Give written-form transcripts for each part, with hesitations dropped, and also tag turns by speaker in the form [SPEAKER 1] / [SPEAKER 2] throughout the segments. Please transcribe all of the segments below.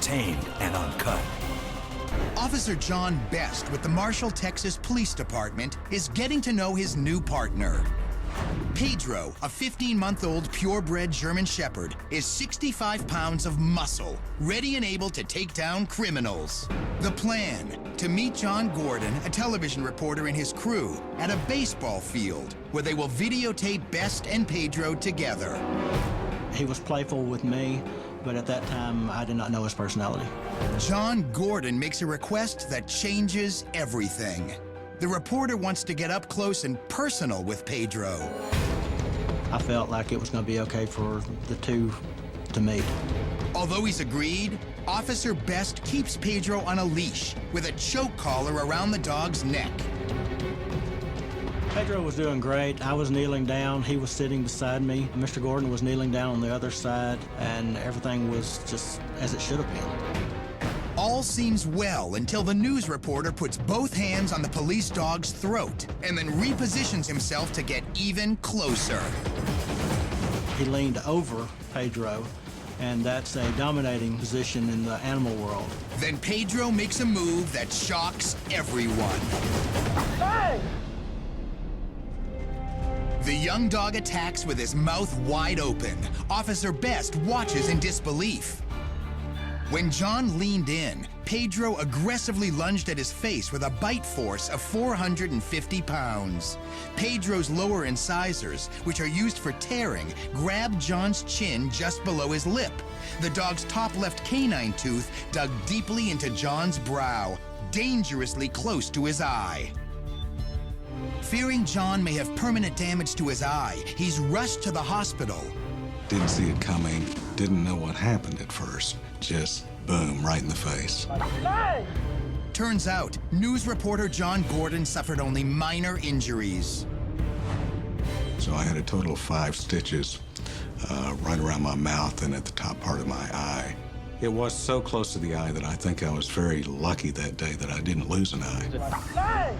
[SPEAKER 1] Untamed and uncut.
[SPEAKER 2] Officer John Best with the Marshall, Texas Police Department is getting to know his new partner. Pedro, a 15-month-old purebred German Shepherd, is 65 pounds of muscle, ready and able to take down criminals. The plan, to meet John Gordon, a television reporter, and his crew at a baseball field where they will videotape Best and Pedro together.
[SPEAKER 3] He was playful with me, but at that time, I did not know his personality.
[SPEAKER 2] John Gordon makes a request that changes everything. The reporter wants to get up close and personal with Pedro.
[SPEAKER 3] I felt like it was going to be okay for the two to meet.
[SPEAKER 2] Although he's agreed, Officer Best keeps Pedro on a leash with a choke collar around the dog's neck.
[SPEAKER 3] Pedro was doing great. I was kneeling down. He was sitting beside me. Mr. Gordon was kneeling down on the other side, and everything was just as it should have been.
[SPEAKER 2] All seems well until the news reporter puts both hands on the police dog's throat and then repositions himself to get even closer.
[SPEAKER 3] He leaned over Pedro, and that's a dominating position in the animal world.
[SPEAKER 2] Then Pedro makes a move that shocks everyone.
[SPEAKER 4] Hey!
[SPEAKER 2] The young dog attacks with his mouth wide open. Officer Best watches in disbelief. When John leaned in, Pedro aggressively lunged at his face with a bite force of 450 pounds. Pedro's lower incisors, which are used for tearing, grabbed John's chin just below his lip. The dog's top left canine tooth dug deeply into John's brow, dangerously close to his eye. Fearing John may have permanent damage to his eye, he's rushed to the hospital.
[SPEAKER 5] Didn't see it coming, didn't know what happened at first. Just boom, right in the face.
[SPEAKER 4] Hey!
[SPEAKER 2] Turns out, news reporter John Gordon suffered only minor injuries.
[SPEAKER 5] So I had a total of 5 stitches right around my mouth and at the top part of my eye. It was so close to the eye that I think I was very lucky that day that I didn't lose an eye.
[SPEAKER 4] Hey!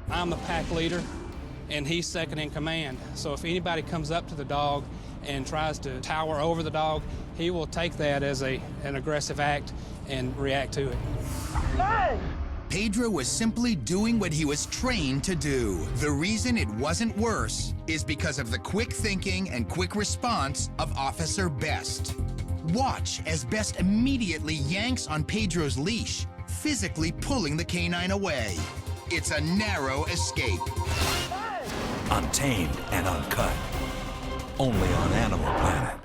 [SPEAKER 6] I'm the pack leader, and he's second in command. So if anybody comes up to the dog and tries to tower over the dog, he will take that as an aggressive act and react to it.
[SPEAKER 4] Hey!
[SPEAKER 2] Pedro was simply doing what he was trained to do. The reason it wasn't worse is because of the quick thinking and quick response of Officer Best. Watch as Best immediately yanks on Pedro's leash, physically pulling the canine away. It's a narrow escape.
[SPEAKER 1] Untamed and uncut. Only on Animal Planet.